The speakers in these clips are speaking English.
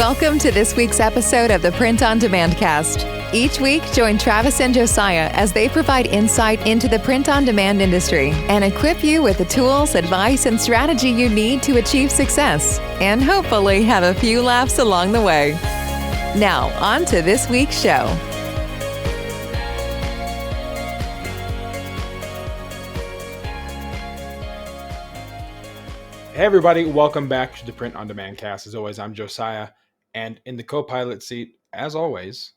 Welcome to this week's episode of the Print on Demand Cast. Each week, join Travis and Josiah as they provide insight into the print on demand industry and equip you with the tools, advice, and strategy you need to achieve success and hopefully have a few laughs along the way. Now, on to this week's show. Hey everybody, welcome back to the Print on Demand Cast. As always, I'm Josiah, and in the co-pilot seat, as always,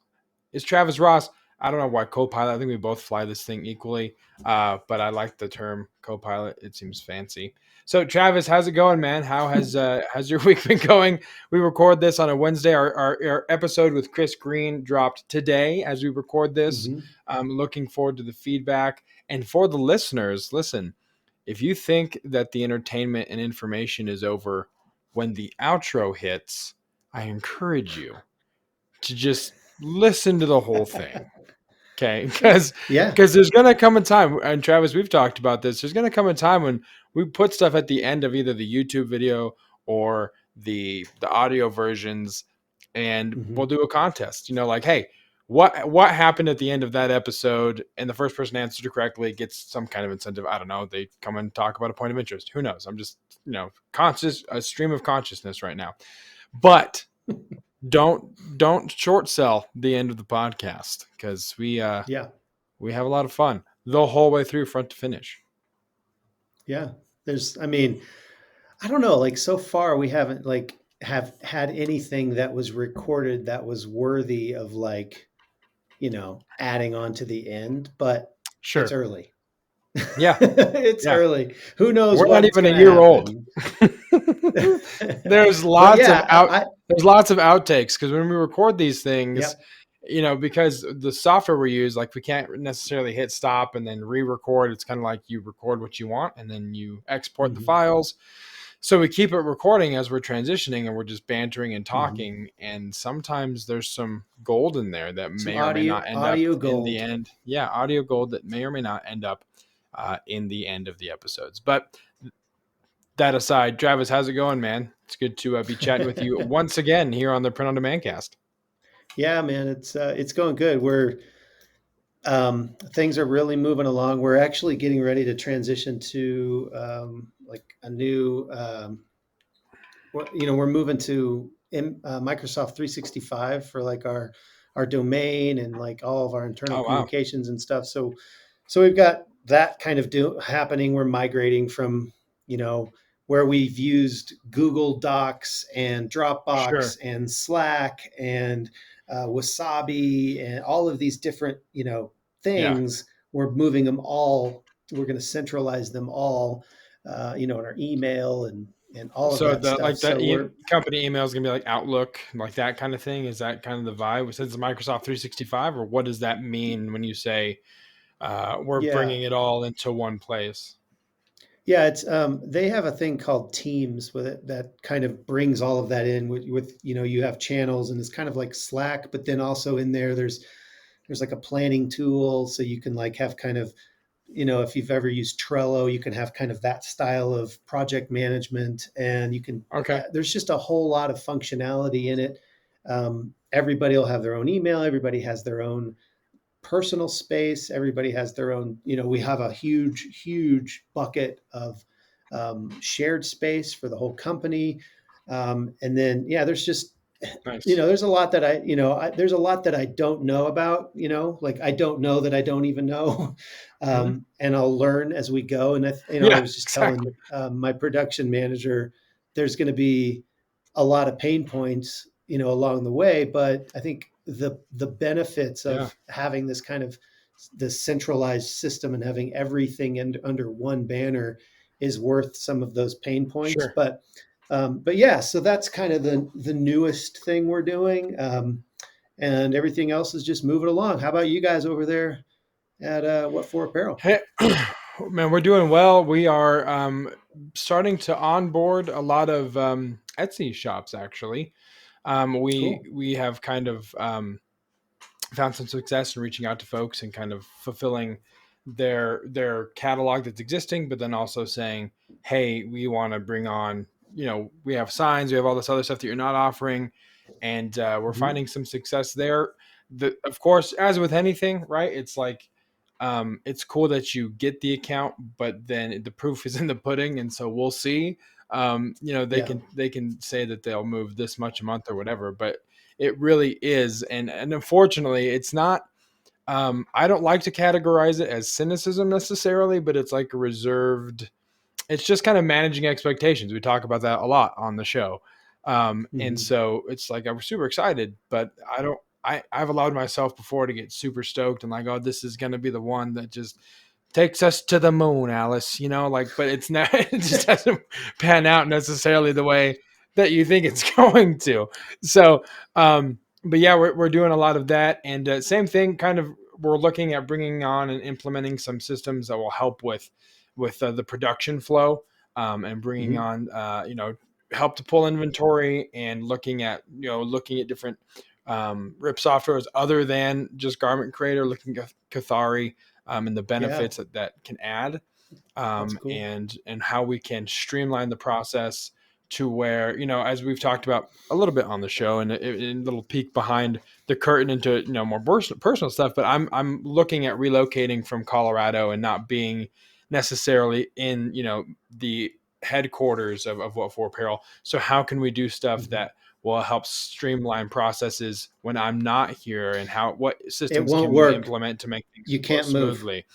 is Travis Ross. I don't know why co-pilot. I think we both fly this thing equally, but I like the term co-pilot. It seems fancy. So, Travis, how's it going, man? How has your week been going? We record this on a Wednesday. Our episode with Chris Green dropped today as we record this. I'm looking forward to the feedback. And for the listeners, listen, if you think that the entertainment and information is over when the outro hits, I encourage you to just listen to the whole thing. Okay? Because there's going to come a time, and Travis, we've talked about this, there's going to come a time when we put stuff at the end of either the YouTube video or the audio versions, and we'll do a contest. You know, like, hey, what happened at the end of that episode, and the first person answered it correctly gets some kind of incentive. I don't know. They come and talk about a point of interest. Who knows? I'm just, a stream of consciousness right now. But don't short sell the end of the podcast, because we have a lot of fun the whole way through, front to finish. Yeah. I don't know, like so far we haven't have had anything that was recorded that was worthy of adding on to the end, but Sure. It's early. Yeah. It's early. Who knows? We're not even a year old. There's lots of outtakes, because when we record these things, because the software we use, like, we can't necessarily hit stop and then re-record. It's kind of like you record what you want and then you export the files. So we keep it recording as we're transitioning, and we're just bantering and talking. And sometimes there's some gold in there that may or may not end up in the end. Yeah, audio gold that may or may not end up in the end of the episodes. But that aside, Travis, how's it going, man? It's good to be chatting with you once again here on the Print on Demand Cast. Yeah, man, it's going good. We're things are really moving along. We're actually getting ready to transition to a new. We're moving to Microsoft 365 for our domain and all of our internal communications and stuff. So we've got that kind of happening. We're migrating from where we've used Google Docs and Dropbox and Slack and Wasabi and all of these different things. We're moving them all. We're going to centralize them all, in our email and all of that stuff. So company email is going to be like Outlook, like that kind of thing. Is that kind of the vibe? It says Microsoft 365, or what does that mean when you say we're bringing it all into one place? Yeah, it's they have a thing called Teams with it that kind of brings all of that in with you have channels, and it's kind of like Slack, but then also in there's like a planning tool, so you can have kind of, if you've ever used Trello, you can have kind of that style of project management, and you can, there's just a whole lot of functionality in it. Everybody will have their own email. Everybody has their own personal space. Everybody has their own, we have a huge bucket of shared space for the whole company. And then, there's just, nice. There's a lot that there's a lot that I don't know about, I don't know that I don't even know. And I'll learn as we go. And I was just telling my production manager, there's going to be a lot of pain points, along the way, but I think the benefits of having this kind of this centralized system and having everything under one banner is worth some of those pain points. Sure. But so that's kind of the newest thing we're doing. And everything else is just moving along. How about you guys over there at What For Apparel? Hey, man, we're doing well. We are starting to onboard a lot of Etsy shops, actually. We have kind of found some success in reaching out to folks and kind of fulfilling their catalog that's existing, but then also saying, hey, we want to bring on, we have signs, we have all this other stuff that you're not offering. and we're finding some success there. Of course, as with anything, right? It's like it's cool that you get the account, but then the proof is in the pudding, and so we'll see. Yeah. They can say that they'll move this much a month or whatever, but it really is, and unfortunately, it's not. I don't like to categorize it as cynicism necessarily, but it's like a reserved. It's just kind of managing expectations. We talk about that a lot on the show, and Hmm. so it's like I'm super excited, but I don't. I've allowed myself before to get super stoked and like, oh, this is going to be the one that just takes us to the moon, Alice. But it's not. It just doesn't pan out necessarily the way that you think it's going to. So, but yeah, we're doing a lot of that, and same thing. Kind of, we're looking at bringing on and implementing some systems that will help with the production flow, and bringing Hmm. on help to pull inventory and looking at different rip softwares other than just Garment Creator, looking at Cathari, and the Yeah, benefits that can add, that's cool. and how we can streamline the process to where, as we've talked about a little bit on the show, and a little peek behind the curtain into more personal stuff. But I'm looking at relocating from Colorado and not being necessarily in the headquarters of What For Apparel. So how can we do stuff Hmm. that will help streamline processes when I'm not here, and what It systems won't can we work. implement to make things You flow can't move. smoothly?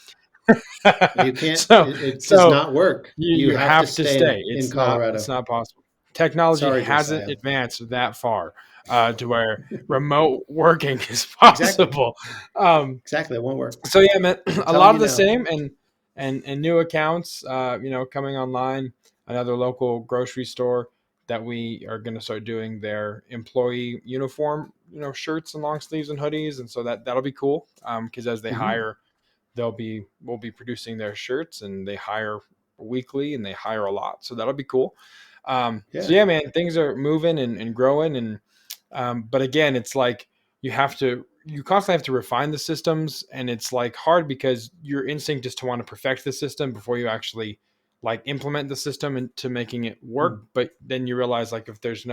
You can't. so It does so not work. You you have to have to stay stay. in It's Colorado. not possible. Technology Sorry, hasn't Josiah. advanced that far, to where remote working is Exactly. possible. Um, Exactly. It won't work. so yeah, man, I'm a telling lot you of the now. same, and new accounts, coming online. Another local grocery store that we are going to start doing their employee uniform, shirts and long sleeves and hoodies, and so that'll be cool. Because as they Hmm. hire, we'll be producing their shirts, and they hire weekly and they hire a lot, so that'll be cool. So Yeah. yeah, man, things are moving and growing, and but again, it's like you constantly have to refine the systems, and it's like hard because your instinct is to want to perfect the system before you actually like implement the system into making it work. Mm. But then you realize, like, if there's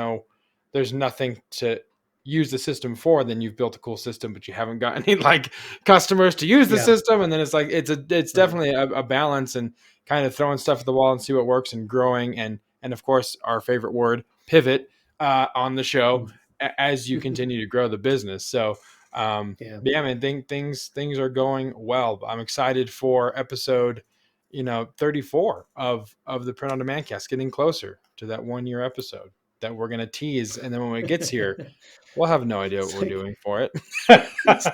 nothing to use the system for, then you've built a cool system, but you haven't got any like customers to use the Yeah. system. And then it's like it's Right. definitely a balance, and kind of throwing stuff at the wall and see what works, and growing, and of course our favorite word, pivot, on the show, Mm. as you continue to grow the business. So, Yeah. but yeah, man, things are going well. I'm excited for episode, 34 of the Print on Demand cast, getting closer to that 1 year episode that we're gonna tease, and then when it gets here, we'll have no idea what It's we're like doing for it. it's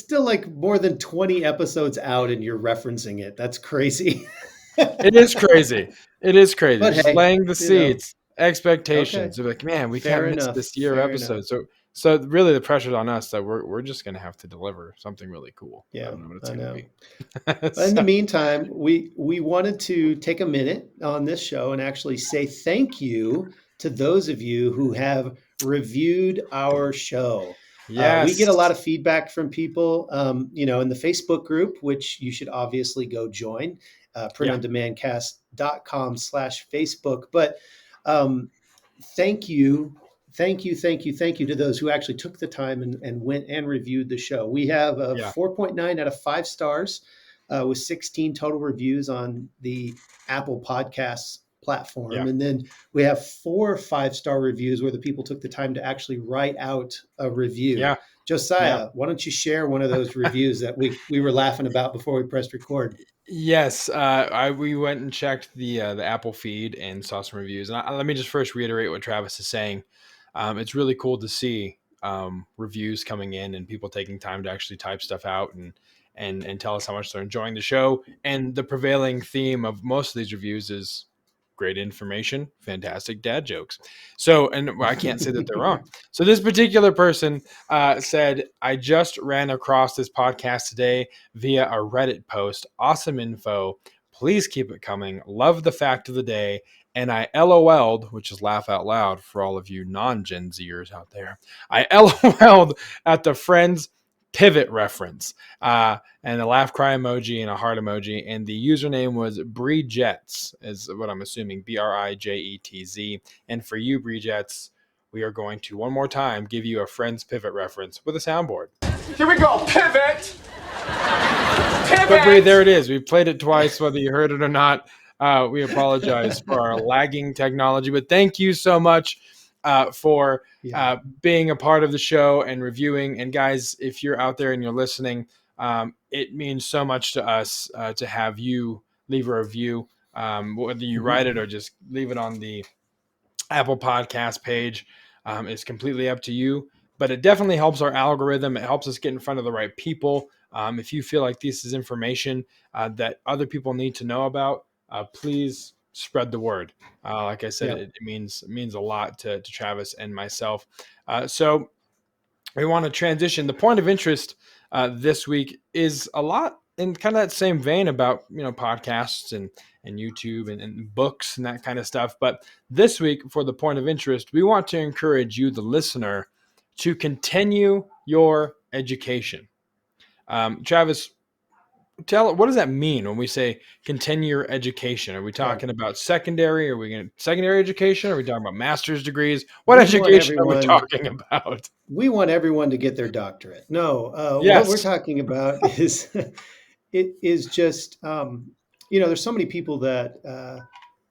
still like more than 20 episodes out and you're referencing it. That's crazy. It is crazy. It is crazy. But Just hey, laying the you know, seeds, okay. expectations. They're like, man, we can't Fair miss enough. this year Fair enough. episode. So really, the pressure's on us that we're just gonna have to deliver something really cool. I Yeah, don't know what it's I gonna know. be. But in the So, meantime, we wanted to take a minute on this show and actually say thank you to those of you who have reviewed our show. We yes, get a lot of feedback from people, in the Facebook group, which you should obviously go join, yeah, printondemandcast.com/Facebook. But um, thank you, thank you to those who actually took the time and went and reviewed the show. We have a yeah, 4.9 out of 5 stars, with 16 total reviews on the Apple Podcasts platform. yeah, And then we have 4 5-star reviews where the people took the time to actually write out a review. yeah, yeah. Josiah, why don't you share one of those reviews that we were laughing about before we pressed record? Yes, we went and checked the Apple feed and saw some reviews. And let me just first reiterate what Travis is saying. It's really cool to see reviews coming in and people taking time to actually type stuff out, and tell us how much they're enjoying the show. And the prevailing theme of most of these reviews is great information, fantastic dad jokes. So, and I can't say that they're wrong. So this particular person said, I just ran across this podcast today via a Reddit post. Awesome info. Please keep it coming. Love the fact of the day. And I LOL'd, which is laugh out loud for all of you non-Gen Zers out there. I LOL'd at the Friends pivot reference, and a laugh cry emoji and a heart emoji. And the username was Breejets, is what I'm assuming, Brijetz. And for you, Breejets, we are going to one more time give you a Friends pivot reference with a soundboard. Here we go, pivot! But Bree, there it is. We played it twice, whether you heard it or not. We apologize for our lagging technology, but thank you so much for being a part of the show and reviewing. And guys, if you're out there and you're listening, it means so much to us to have you leave a review, whether you write it or just leave it on the Apple Podcast page. It's completely up to you, but it definitely helps our algorithm. It helps us get in front of the right people. If you feel like this is information that other people need to know about, please spread the word. Like I said, it means a lot to Travis and myself. So we want to transition. The point of interest this week is a lot in kind of that same vein about podcasts and YouTube and books and that kind of stuff. But this week, for the point of interest, we want to encourage you, the listener, to continue your education. Travis, what does that mean when we say continue your education? Are we talking about secondary? Are we going secondary education? Are we talking about master's degrees? What education are we talking about? We want everyone to get their doctorate. No, yes. What we're talking about is it is just there's so many people that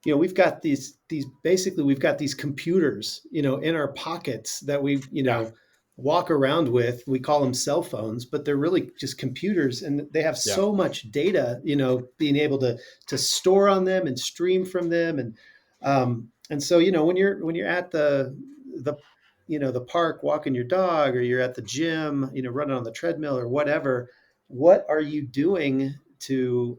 we've got these basically we've got these computers in our pockets that we walk around with. We call them cell phones, but they're really just computers, and they have so much data, being able to store on them and stream from them. And so, when you're at the park walking your dog, or you're at the gym, running on the treadmill or whatever, what are you doing to,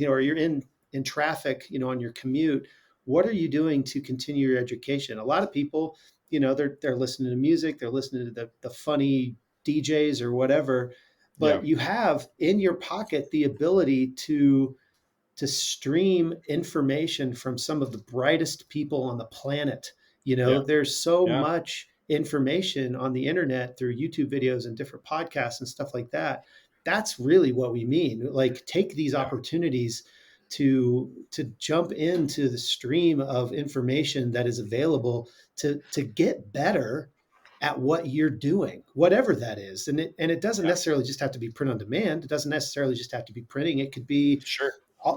or you're in traffic, on your commute, what are you doing to continue your education? A lot of people, they're listening to music, they're listening to the funny DJs or whatever, but you have in your pocket the ability to stream information from some of the brightest people on the planet. There's so much information on the internet through YouTube videos and different podcasts and stuff like that. That's really what we mean. Like, take these opportunities to jump into the stream of information that is available to get better at what you're doing, whatever that is. And it doesn't necessarily just have to be print on demand. It doesn't necessarily just have to be printing. It could be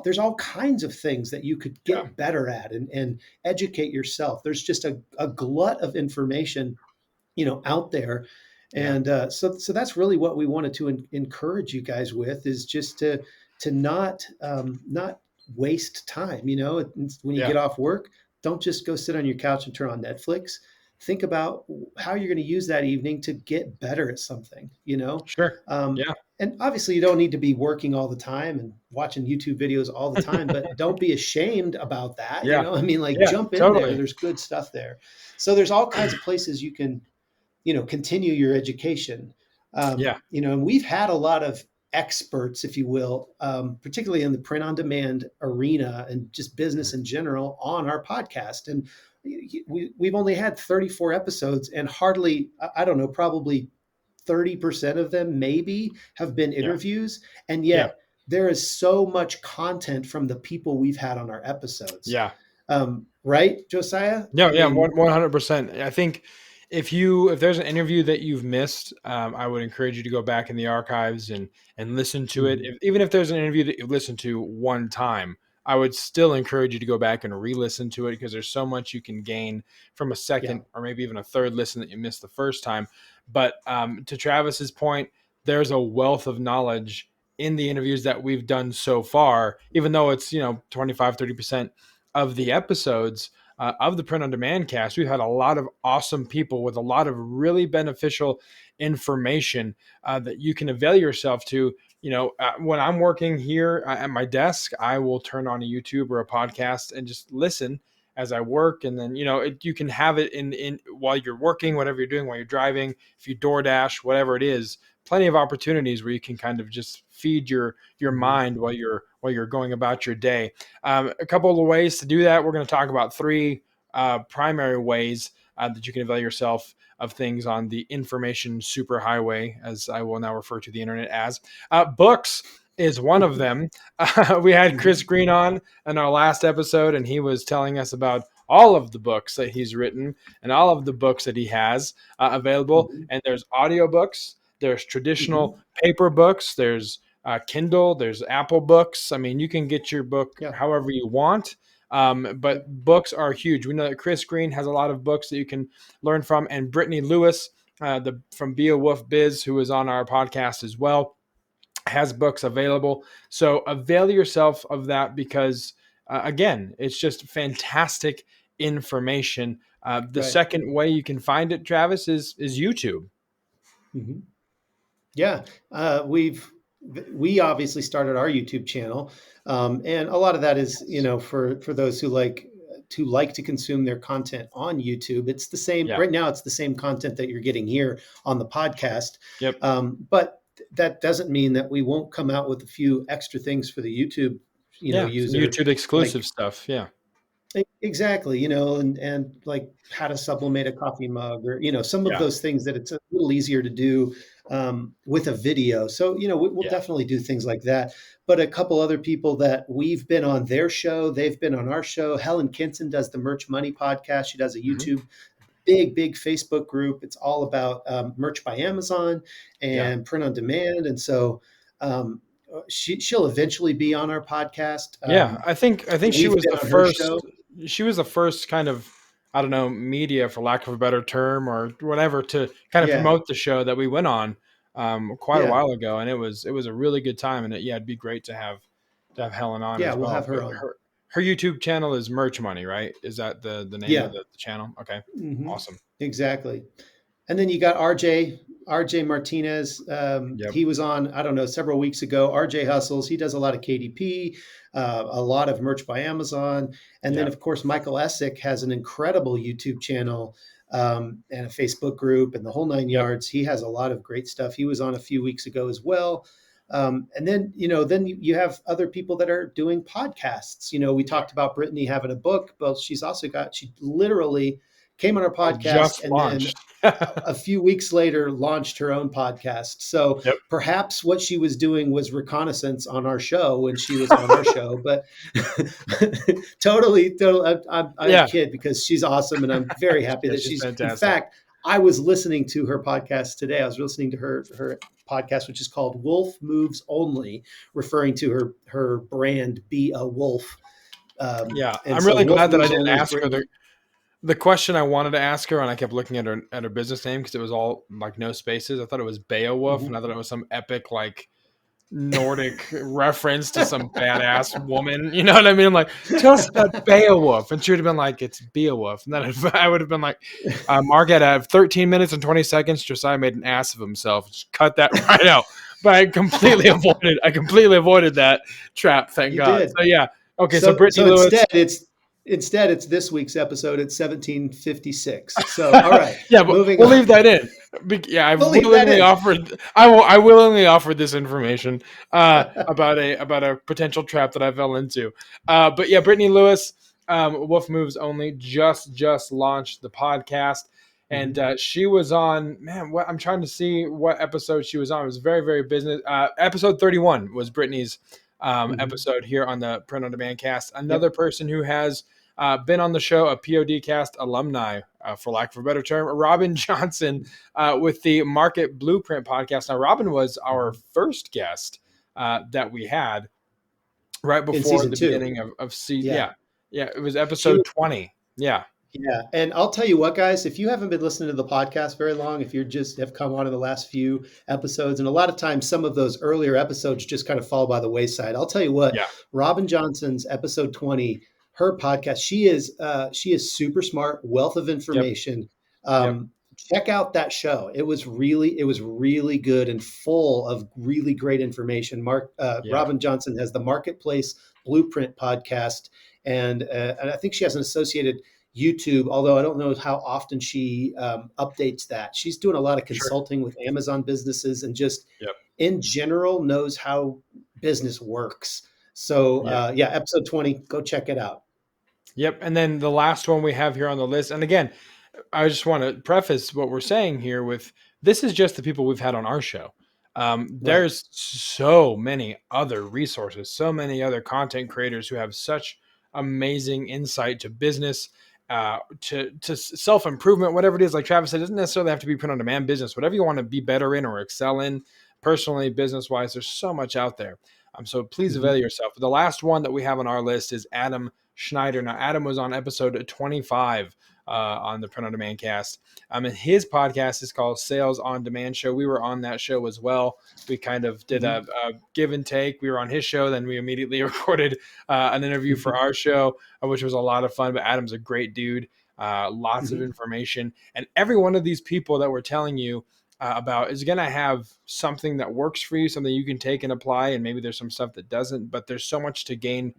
there's all kinds of things that you could get better at and educate yourself. There's just a glut of information, out there. And so that's really what we wanted to encourage you guys with, is just to not waste time. When you get off work, don't just go sit on your couch and turn on Netflix. Think about how you're going to use that evening to get better at something, And obviously you don't need to be working all the time and watching YouTube videos all the time, but don't be ashamed about that. Jump in there. There's good stuff there. So there's all kinds of places you can, continue your education. And we've had a lot of experts, if you will, particularly in the print on demand arena and just business in general, on our podcast. And we've only had 34 episodes, and hardly, I don't know, probably 30% of them maybe have been interviews. And yet there is so much content from the people we've had on our episodes. Right, Josiah? Yeah, 100%. I think if there's an interview that you've missed, I would encourage you to go back in the archives and listen to it. Even if there's an interview that you've listened to one time, I would still encourage you to go back and re-listen to it, because there's so much you can gain from a second or maybe even a third listen that you missed the first time. But to Travis's point, there's a wealth of knowledge in the interviews that we've done so far, even though it's 25, 30% of the episodes of the Print on Demand cast. We've had a lot of awesome people with a lot of really beneficial information that you can avail yourself to. When I'm working here at my desk, I will turn on a YouTube or a podcast and just listen as I work. And then, you can have it in while you're working, whatever you're doing, while you're driving, if you DoorDash, whatever it is, plenty of opportunities where you can kind of just feed your mind while you're going about your day. A couple of ways to do that. We're going to talk about three primary ways that you can avail yourself of things on the information superhighway, as I will now refer to the internet as. Books is one of them. We had Chris Green on in our last episode, and he was telling us about all of the books that he's written and all of the books that he has available. Mm-hmm. And there's audiobooks, there's Mm-hmm. traditional paper books, there's Kindle, there's Apple books. I mean, you can get your book Yeah. however you want. But Yep. books are huge. We know that Chris Green has a lot of books that you can learn from, and Brittany Lewis, from Be a Wolf Biz, who is on our podcast as well, has books available. So avail yourself of that because, again, it's just fantastic information. The Right. second way you can find it, Travis, is YouTube. Mm-hmm. Yeah, we obviously started our YouTube channel, and a lot of that is for those who like to consume their content on YouTube. It's the same Yeah. right now. It's the same content that you're getting here on the podcast, Yep. but that doesn't mean that we won't come out with a few extra things for the YouTube Yeah. Some user, YouTube exclusive like stuff. Yeah. exactly, and like how to sublimate a coffee mug, or some of Yeah. those things that it's a little easier to do with a video. So we'll Yeah. definitely do things like that. But a couple other people that we've been on their show, they've been on our show. Helen Kinson does the Merch Money podcast. She does a Mhm. YouTube big Facebook group. It's all about merch by Amazon Yeah. and print on demand. And so she'll eventually be on our podcast. Yeah, I think she We've was been the on her first. show. She was the first kind of, I don't know, media, for lack of a better term, or whatever, to kind of Yeah. promote the show that we went on quite a Yeah. while ago, and it was a really good time. And it'd be great to have Helen on Yeah, as we'll well. have her But on. her YouTube channel is Merch Money, right? Is that the name of Yeah. the channel? Okay, Hmm. awesome. Exactly. And then you got RJ Martinez. Yep. He was on, I don't know, several weeks ago. RJ Hustles. He does a lot of KDP, a lot of merch by Amazon. And then, Yeah. of course, Michael Essick has an incredible YouTube channel and a Facebook group and the whole nine Yep. yards. He has a lot of great stuff. He was on a few weeks ago as well. And then, then you have other people that are doing podcasts. We talked about Brittany having a book, but she literally came on our podcast Just and then launched. a few weeks later launched her own podcast. So Yep. perhaps what she was doing was reconnaissance on our show when she was on our show, but totally. I'm Yeah. a kid because she's awesome. And I'm very happy that She's she's, in fantastic. fact, I was listening to her podcast today. I was listening to her podcast, which is called Wolf Moves Only, referring to her brand, Be a Wolf. Yeah, And I'm so really Wolf glad that I Moves didn't Only is ask her Brittany. the question I wanted to ask her, and I kept looking at her business name because it was all like no spaces. I thought it was Beowulf, and I thought it was some epic like Nordic reference to some badass woman. You know what I mean? I'm like, just that Beowulf, and she would have been like, "It's Beowulf," and then I would have been like, "Mark, at 13 minutes and 20 seconds, Josiah made an ass of himself. Just cut that right out." But I completely avoided that trap. Thank You God. did. So yeah, okay. So Brittany So Lewis. instead it's this week's episode at 1756. So all right, Yeah, but moving we'll on. leave that in. Yeah, I've We'll leave that willingly in. offered. I willingly offered this information about a potential trap that I fell into. But yeah, Brittany Lewis, Wolf Moves Only, just launched the podcast, and she was on. Man, what I'm trying to see what episode she was on. It was very very business. Episode 31 was Brittany's episode here on the Print on Demand cast. Another person who has been on the show, a PODcast alumni, for lack of a better term, Robin Johnson, with the Market Blueprint podcast. Now, Robin was our first guest that we had right before season the 2. beginning of season. Yeah. Yeah, it was episode 20. Yeah. Yeah, and I'll tell you what, guys, if you haven't been listening to the podcast very long, if you just have come on in the last few episodes, and a lot of times some of those earlier episodes just kind of fall by the wayside. I'll tell you what, Robin Johnson's episode 20, her podcast, she is super smart, wealth of information. Check out that show. It was really good and full of really great information. Robin Johnson has the Marketplace Blueprint podcast, and I think she has an associated YouTube, although I don't know how often she updates that. She's doing a lot of consulting with Amazon businesses and just in general knows how business works. So episode 20, go check it out. Yep. And then the last one we have here on the list, and again, I just want to preface what we're saying here with this is just the people we've had on our show. There's so many other resources, so many other content creators who have such amazing insight to business to self-improvement, whatever it is. Like Travis said, it doesn't necessarily have to be print-on-demand business. Whatever you want to be better in or excel in, personally, business-wise, there's so much out there. So please avail yourself. The last one that we have on our list is Adam Schneider. Now, Adam was on episode 25 on the Print on Demand cast. And his podcast is called Sales on Demand Show. We were on that show as well. We kind of did a give and take. We were on his show, then we immediately recorded an interview for our show, which was a lot of fun. But Adam's a great dude. Lots of information. And every one of these people that we're telling you about is going to have something that works for you, something you can take and apply. And maybe there's some stuff that doesn't, but there's so much to gain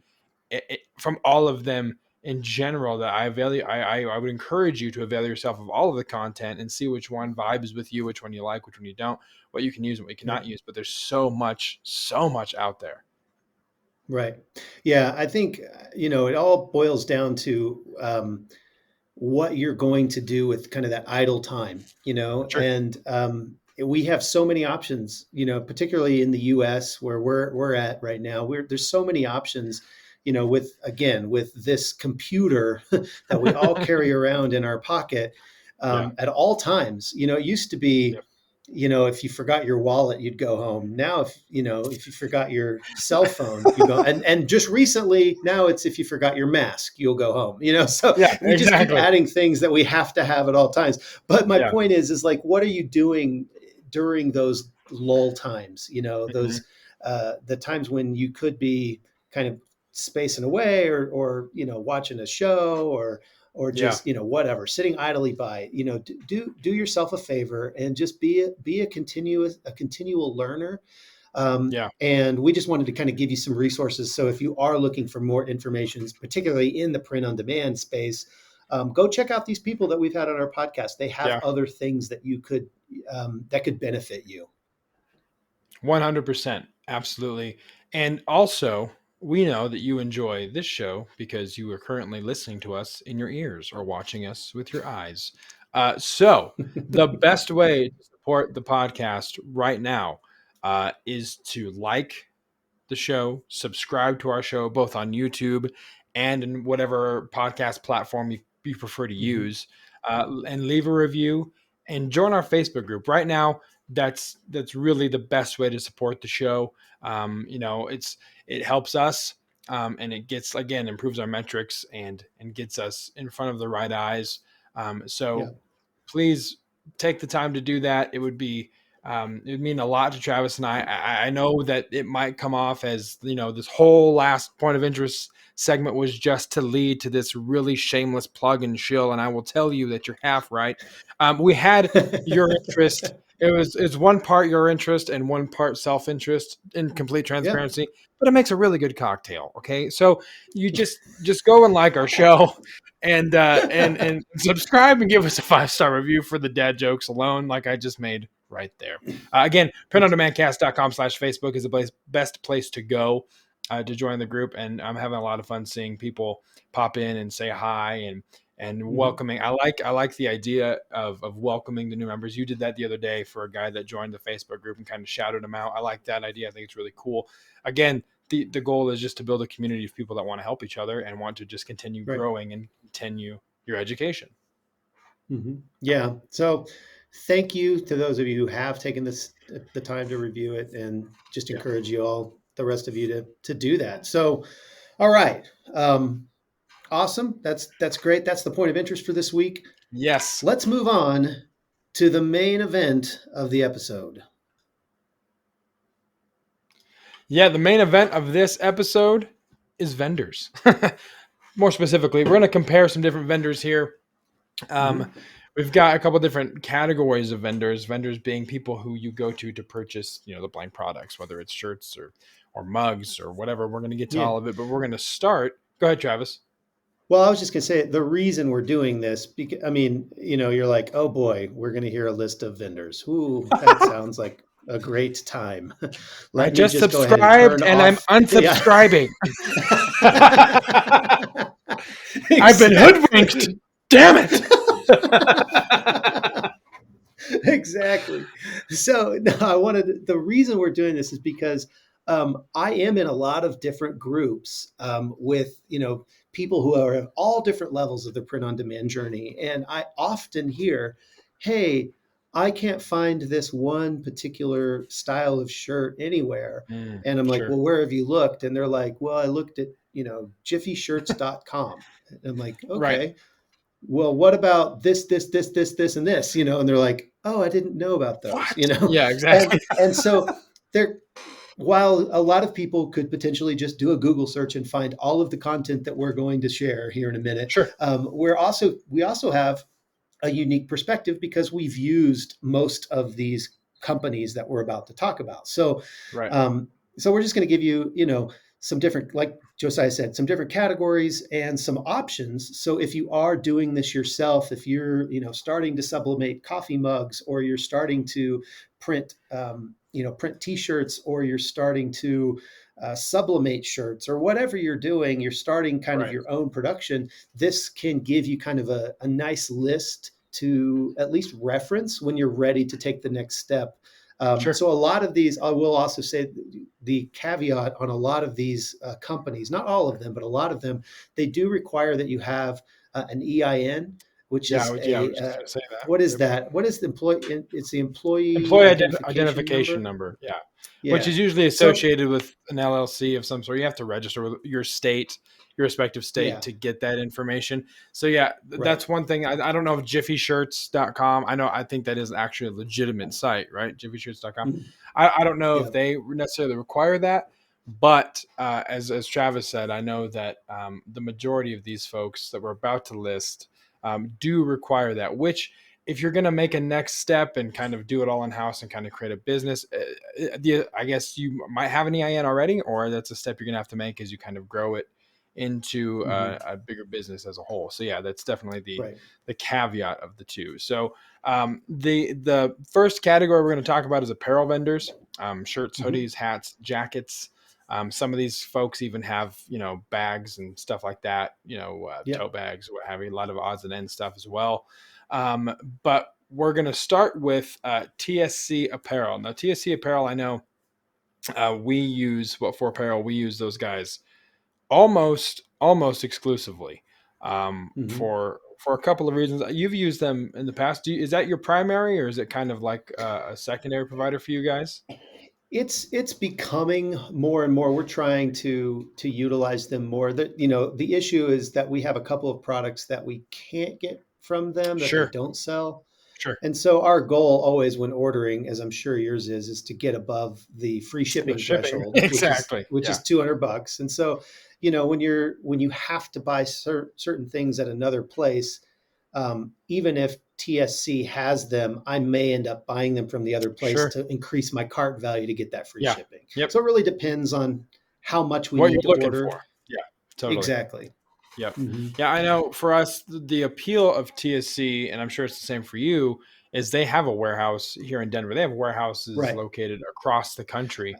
from all of them in general that I would encourage you to avail yourself of all of the content and see which one vibes with you, which one you like, which one you don't, what you can use and what you cannot use. But there's so much out there. Right. Yeah. I think, it all boils down to what you're going to do with kind of that idle time, Sure. and we have so many options, particularly in the US where we're at right now. There's so many options, with this computer that we all carry around in our pocket at all times. It used to be, if you forgot your wallet, you'd go home. Now, if you forgot your cell phone, you go. And just recently, now it's if you forgot your mask, you'll go home. So we just keep adding things that we have to have at all times. But my point is like, what are you doing during those lull times? Those the times when you could be kind of spacing away or watching a show or just whatever, sitting idly by. Do yourself a favor and just be a continual learner. And we just wanted to kind of give you some resources. So if you are looking for more information, particularly in the print on demand space, go check out these people that we've had on our podcast. They have other things that you could that could benefit you. 100%. Absolutely. And also, we know that you enjoy this show because you are currently listening to us in your ears or watching us with your eyes. So the best way to support the podcast right now is to like the show, subscribe to our show, both on YouTube and in whatever podcast platform you prefer to use, and leave a review and join our Facebook group. Right now, that's really the best way to support the show. It helps us, and it improves our metrics and gets us in front of the right eyes. Please take the time to do that. It would mean a lot to Travis and I. I know that it might come off as, this whole last point of interest segment was just to lead to this really shameless plug and shill. And I will tell you that you're half right. We had your interest. It's one part your interest and one part self-interest in complete transparency, but it makes a really good cocktail. Okay. So you just go and like our show and subscribe and give us a 5-star review for the dad jokes alone, like I just made right there. Again, printondemandcast.com/Facebook is the best place to go to join the group. And I'm having a lot of fun seeing people pop in and say hi and welcoming. I like the idea of welcoming the new members. You did that the other day for a guy that joined the Facebook group and kind of shouted him out. I like that idea. I think it's really cool. Again, the goal is just to build a community of people that want to help each other and want to just continue growing and continue your education. Yeah. So thank you to those of you who have taken the time to review it, and just encourage you all, the rest of you, to do that. So, all right. Awesome. That's great. That's the point of interest for this week. Yes. Let's move on to the main event of the episode. Yeah, the main event of this episode is vendors. More specifically, we're going to compare some different vendors here. We've got a couple different categories of vendors. Vendors being people who you go to purchase, the blank products, whether it's shirts or mugs or whatever. We're going to get to all of it, but we're going to start. Go ahead, Travis. Well, I was just going to say the reason we're doing this, because, you're like, oh boy, we're going to hear a list of vendors. Ooh, that sounds like a great time. I just subscribed and I'm unsubscribing. Exactly. I've been hoodwinked. Damn it. Exactly. So the reason we're doing this is because I am in a lot of different groups with, people who are at all different levels of the print on demand journey. And I often hear, hey, I can't find this one particular style of shirt anywhere. And I'm like, Sure. well, where have you looked? And they're like, well, I looked at, jiffyshirts.com. And I'm like, Right. okay, well, what about this, and this, and they're like, oh, I didn't know about those, What? Yeah, and exactly. and so they're while a lot of people could potentially just do a Google search and find all of the content that we're going to share here in a minute, Sure. we also have a unique perspective because we've used most of these companies that we're about to talk about. So, Right. um, so we're just going to give you, some different, like Josiah said, some different categories and some options. So if you are doing this yourself, if you're, starting to sublimate coffee mugs, or you're starting to print, print T-shirts, or you're starting to sublimate shirts, or whatever you're doing, you're starting kind of Right. your own production. This can give you kind of a nice list to at least reference when you're ready to take the next step. Sure. So a lot of these, I will also say the caveat on a lot of these companies, not all of them, but a lot of them, they do require that you have an EIN, which Yeah. is I was just going to say that. what is Yep. that? What is the employee? It's the employee Employee identification identification number. number. Yeah. Which Yeah. is usually So associated with an LLC of some sort. You have to register with your state, your respective state, yeah, to get that information. So yeah, right. that's one thing. I don't know if jiffyshirts.com. I think that is actually a legitimate site, right? Jiffyshirts.com. Mhm. I don't know if Yeah. they necessarily require that, but as Travis said, I know that the majority of these folks that we're about to list do require that, which if you're going to make a next step and kind of do it all in house and kind of create a business, I guess you might have an EIN already, or that's a step you're going to have to make as you kind of grow it into Hmm. a bigger business as a whole. So yeah, that's definitely Right. the caveat of the two. So the first category we're going to talk about is apparel vendors, shirts, Hmm. hoodies, hats, jackets. Some of these folks even have, bags and stuff like that, Yep. tote bags, what have you, a lot of odds and ends stuff as well. But we're going to start with TSC Apparel. Now, TSC Apparel, I know we use, for apparel, we use those guys almost exclusively Hmm. for a couple of reasons. You've used them in the past. Is that your primary, or is it kind of like a secondary provider for you guys? It's becoming more and more. We're trying to utilize them more. The issue is that we have a couple of products that we can't get from them, that they Sure, don't sell. sure. And so our goal always when ordering, as I'm sure yours is to get above the free The shipping shipping, threshold, which is exactly. which Yeah, is $200. And so, when you have to buy certain things at another place, even if TSC has them, I may end up buying them from the other place sure. to increase my cart value to get that free Yeah, shipping. yep. So it really depends on how much we What you're need to looking order. for. Yeah, totally. Exactly. Yep. Hmm. Yeah, I know for us, the appeal of TSC, and I'm sure it's the same for you, is they have a warehouse here in Denver. They have warehouses Right. located across the country.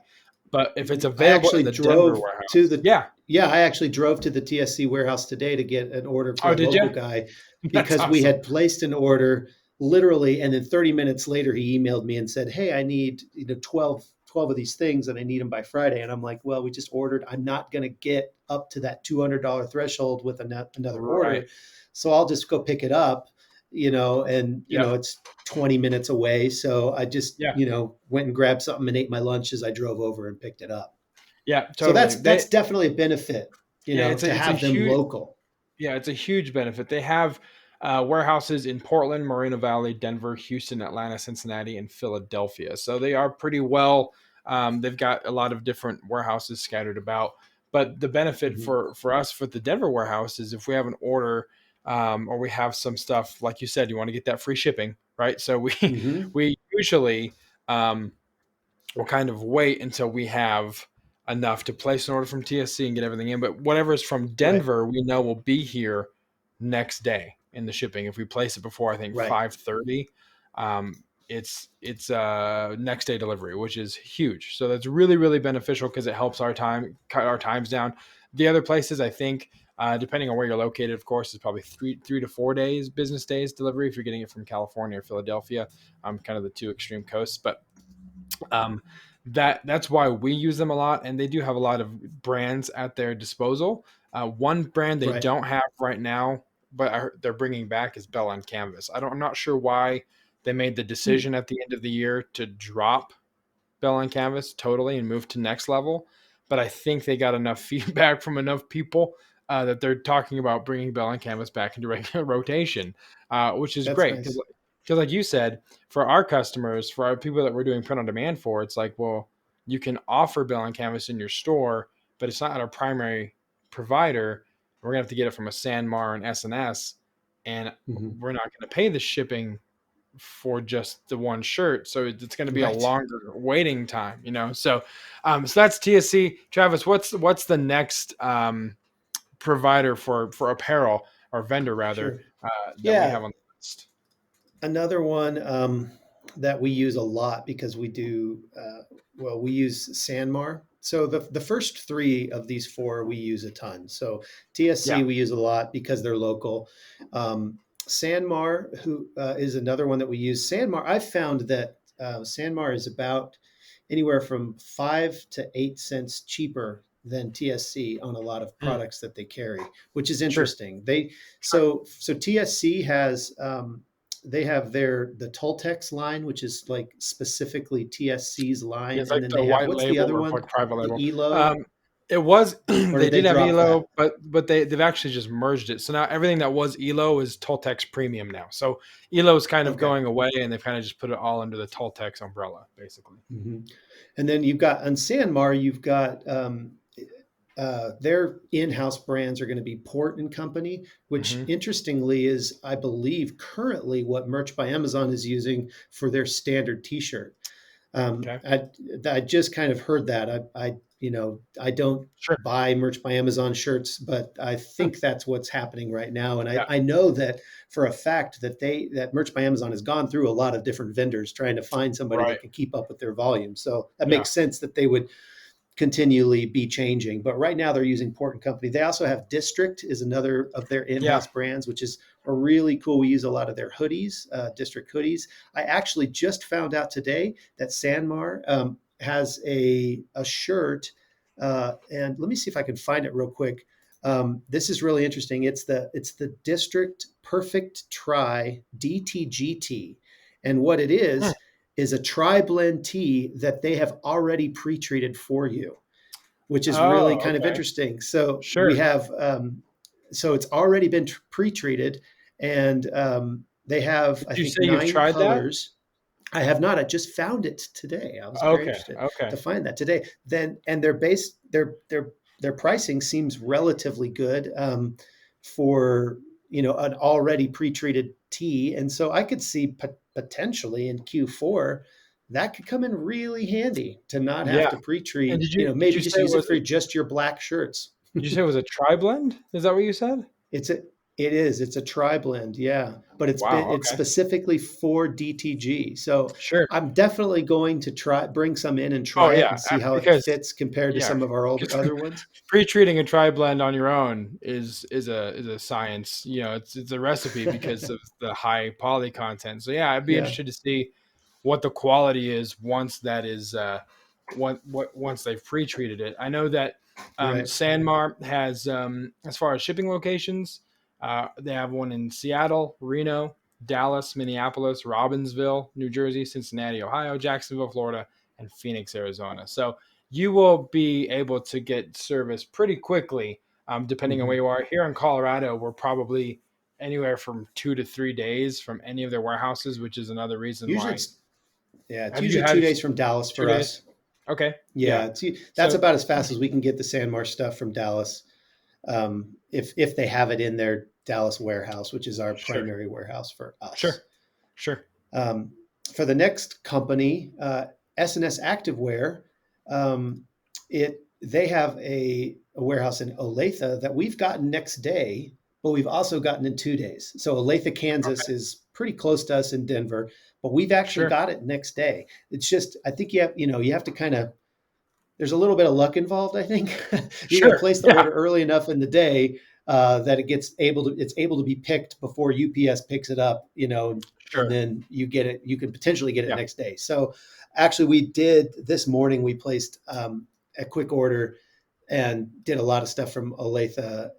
But if it's I available in actually the Denver drove to warehouse, the yeah. yeah, I actually drove to the TSC warehouse today to get an order for Oh, a did you? local guy That's because we awesome. had placed an order literally, and then 30 minutes later he emailed me and said, "Hey, I need, 12 of these things and I need them by Friday." And I'm like, "Well, we just ordered. I'm not going to get up to that $200 threshold with another Right. order. So I'll just go pick it up, and Yep. it's 20 minutes away. So I just, Yeah. went and grabbed something and ate my lunch as I drove over and picked it up." Yeah. So Totally. that's definitely a benefit, Yeah. to It's a have them huge. local. Yeah, it's a huge benefit. They have warehouses in Portland, Moreno Valley, Denver, Houston, Atlanta, Cincinnati, and Philadelphia. So they are pretty well. They've got a lot of different warehouses scattered about. But the benefit Hmm. for us for the Denver warehouse is if we have an order or we have some stuff, like you said, you want to get that free shipping, right? So we Hmm. we usually um, we'll kind of wait until we have enough to place an order from TSC and get everything in. But whatever is from Right. Denver, we know will be here next day in the shipping. If we place it before, I think Right. 5:30, it's next day delivery, which is huge. So that's really beneficial because it helps cut our times down. The other places, I think, depending on where you're located, of course, is probably three to 4 days, business days delivery if you're getting it from California or Philadelphia. Kind of the two extreme coasts, but um, that's why we use them a lot, and they do have a lot of brands at their disposal. One brand they Right. don't have right now, but they're bringing back is Bell on Canvas. I'm not sure why they made the Hmm. decision at the end of the year to drop Bell on Canvas totally and move to next level. But I think they got enough feedback from enough people that they're talking about bringing Bell on Canvas back into regular rotation, which is That's great nice. because, like you said, for our customers, for our people that we're doing print on demand for, it's like, well, you can offer Bell on Canvas in your store, but it's not our primary provider. We're gonna have to get it from a Sanmar and SNS, and Hmm. we're not going to pay the shipping for just the one shirt, so it's going to be a Right. longer waiting time, so that's TSC. Travis, what's the next provider for apparel, or vendor rather, Sure. that we have Yeah. on the list? Another one that we use a lot because we do, well, we use Sanmar. So the first three of these four we use a ton. So Yeah. TSC we use a lot because they're local. Sanmar, who is another one that we use. Sanmar, I've found that Sanmar is about anywhere from 5 to 8 cents cheaper than TSC on a lot of Hmm. products that they carry, which is Sure. interesting. They Sure. so TSC has they have the Toltex line, which is like specifically TSC's Yeah, line, it's and like then the they have white what's the label other or one? like private The label. Elo, It was or they did they did have drop Elo, that? but they've actually just merged it. So now everything that was Elo is Toltex Premium now. So Elo is kind of Okay. going away, and they've kind of just put it all under the Toltex umbrella, basically. Hmm. And then you've got on Sanmar, you've got their in-house brands are going to be Port and Company, which Hmm. interestingly is, I believe, currently what Merch by Amazon is using for their standard T-shirt. Okay. I just kind of heard that. I don't Sure. buy Merch by Amazon shirts, but I Hmm. think that's what's happening right now. And Yeah. I know that for a fact that Merch by Amazon has gone through a lot of different vendors trying to find somebody Right. that can keep up with their volume. So that Yeah. makes sense that they would continually be changing. But right now they're using Port and Company. They also have District is another of their Yeah. in-house brands, which is a really cool. We use a lot of their hoodies, District hoodies. I actually just found out today that Sanmar has a shirt, and let me see if I can find it real quick. This is really interesting. It's the District Perfect Try DTGT, and what it Hmm. is a tri-blend tea that they have already pre-treated for you, which is really Oh, kind of okay. interesting. So we Sure. have, so it's already been pre-treated, and they have, Did I you think, say you've 9 tried that? colors. I have not. I just found it today. I was very Okay. interested Okay. to find that today. Then, and their pricing seems relatively good for an already pre-treated tea, and so I could see potentially in Q4 that could come in really handy to not have Yeah. to And pre-treat. did Maybe you just say it use it was for just your black shirts. did you say it was a tri blend? Is that what you said? It's a it is. It's a tri blend, yeah. But Wow. it's Okay. specifically for DTG. So Sure. I'm definitely going to bring some in and Oh try it yeah, and see how it because fits compared to yeah, some of our older because other ones. pre-treating a tri blend on your own is a science. It's a recipe because of the high poly content. So yeah, I'd be Yeah, interested to see what the quality is once that is once they've pre-treated it. I know that right. Sanmar has as far as shipping locations, they have one in Seattle, Reno, Dallas, Minneapolis, Robbinsville, New Jersey, Cincinnati, Ohio, Jacksonville, Florida, and Phoenix, Arizona. So you will be able to get service pretty quickly, depending on Hmm. where you are. Here in Colorado, we're probably anywhere from 2 to 3 days from any of their warehouses, which is another reason Usually why. it's Yeah, it's Have you usually had 2 days from Dallas two for days? us. Okay, yeah. Yeah, that's So about as fast as we can get the Sanmar stuff from Dallas. If they have it in their Dallas warehouse, which is our sure, primary warehouse for sure, us. sure. Um, for the next company, SNS Activewear, um, they have a warehouse in Olathe that we've gotten next day, but we've also gotten in 2 days. So Olathe, Okay, Kansas is pretty close to us in Denver, but we've actually sure, got it next day. It's just I think you have to kind of there's a little bit of luck involved. I think you got to sure. place the Yeah, order early enough in the day that it's able to be picked before UPS picks it up. and Sure. then you get it. You can potentially get it Yeah. next day. So actually, we did this morning. We placed a quick order and did a lot of stuff from Olathe,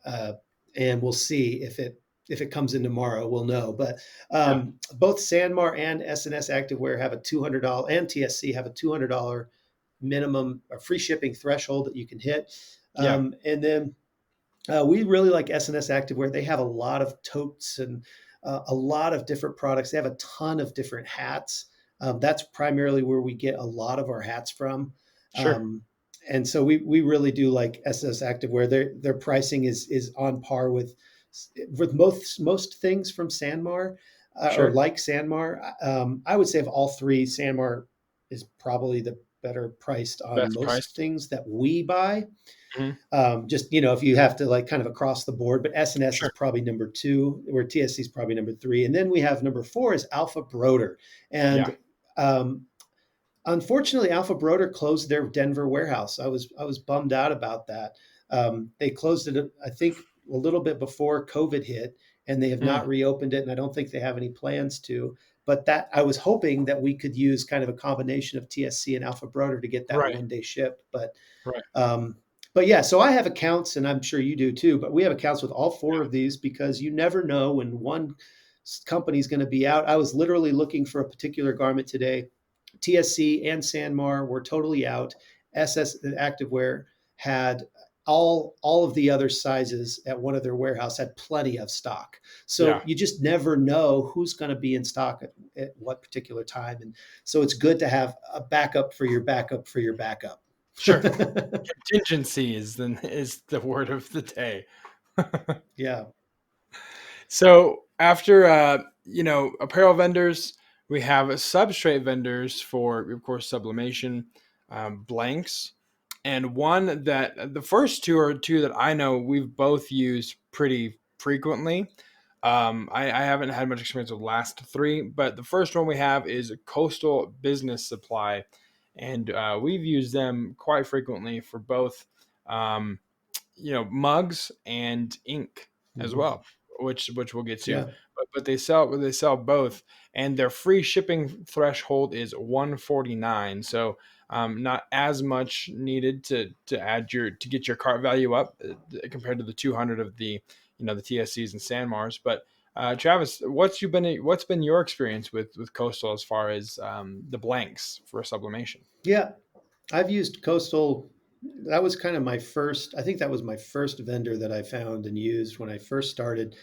and we'll see if it comes in tomorrow. We'll know. But Yeah. both Sanmar and SNS Activewear have a $200, and TSC have a $200 minimum or free shipping threshold that you can hit. Yeah. And then we really like SNS Activewear. They have a lot of totes and a lot of different products. They have a ton of different hats. That's primarily where we get a lot of our hats from. Sure. And so we really do like SS Activewear. Their pricing is on par with most things from Sanmar or Sure. like Sanmar. I would say of all three, Sanmar is probably the better priced on Best most priced. things that we buy. Mhm. Just if you have to like kind of across the board, but SNS is Sure. probably number two, where TSC is probably number three, and then we have number four is Alpha Broder, Yeah. and um, unfortunately, Alpha Broder closed their Denver warehouse. I was bummed out about that. They closed it, I think, a little bit before COVID hit, and they have Mm. not reopened it. And I don't think they have any plans to. But that I was hoping that we could use kind of a combination of TSC and Alpha Broder to get that Right. 1 day ship. Right. Um, but yeah, so I have accounts, and I'm sure you do too. But we have accounts with all four Yeah. of these because you never know when one company is going to be out. I was literally looking for a particular garment today. TSC and Sanmar were totally out. SS Activewear had all of the other sizes at one of their warehouse had plenty of stock. So Yeah. you just never know who's going to be in stock at what particular time. And so it's good to have a backup for your backup for your backup. Sure. Contingency is the word of the day. Yeah. So after apparel vendors, we have substrate vendors for, of course, sublimation, blanks, and one that the first two are two that I know we've both used pretty frequently. I haven't had much experience with the last three, but the first one we have is Coastal Business Supply, and we've used them quite frequently for both, mugs and ink as Mhm. well, which we'll get to. Yeah. But they sell both, and their free shipping threshold is 149. So not as much needed to get your cart value up compared to the 200 of the TSCs and Sanmars. But Travis, what's been your experience with Coastal as far as the blanks for sublimation? Yeah. I've used Coastal. That was kind of my first, I think that was my first vendor that I found and used when I first started,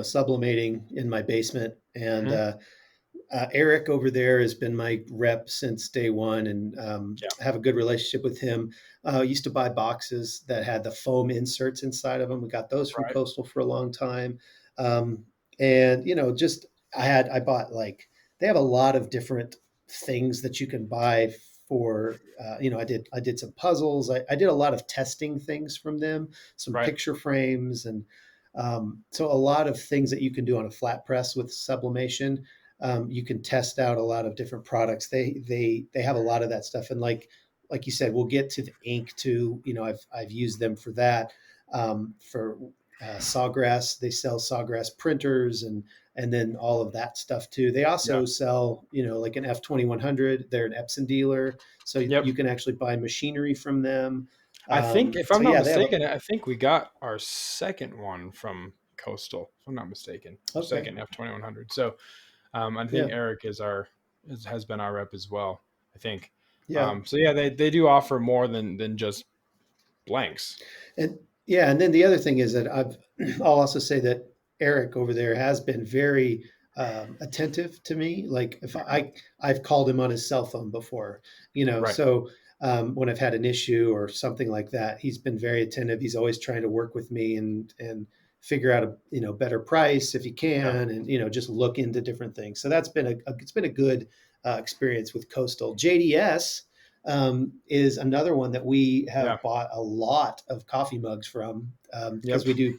sublimating in my basement. And Hmm. Eric over there has been my rep since day one, and Yeah. I have a good relationship with him. Used to buy boxes that had the foam inserts inside of them. We got those from Right. Coastal for a long time, um, and just I bought like they have a lot of different things that you can buy for. I did some puzzles. I did a lot of testing things from them, some Right. picture frames, and so a lot of things that you can do on a flat press with sublimation. You can test out a lot of different products. They have a lot of that stuff, and like you said, we'll get to the ink too. I've used them for that. For Sawgrass, they sell Sawgrass printers and then all of that stuff too. They Yeah. also sell like an F2100. They're an Epson dealer, so Yep. you can actually buy machinery from them. I think, if So I'm not yeah, they have a mistaken, I think we got our second one from Coastal. If I'm not mistaken, our okay, second F2100. So I think yeah, Eric has been our rep as well. I think. yeah. So yeah, they do offer more than just blanks. And yeah, and then the other thing is that I'll also say that Eric over there has been very attentive to me. Like if I've called him on his cell phone before, Right. so when I've had an issue or something like that, he's been very attentive. He's always trying to work with me and figure out a better price if he Yeah. can, and just look into different things. So that's been it's been a good experience with Coastal. JDS is another one that we Yeah. have bought a lot of coffee mugs from Yep. because we do.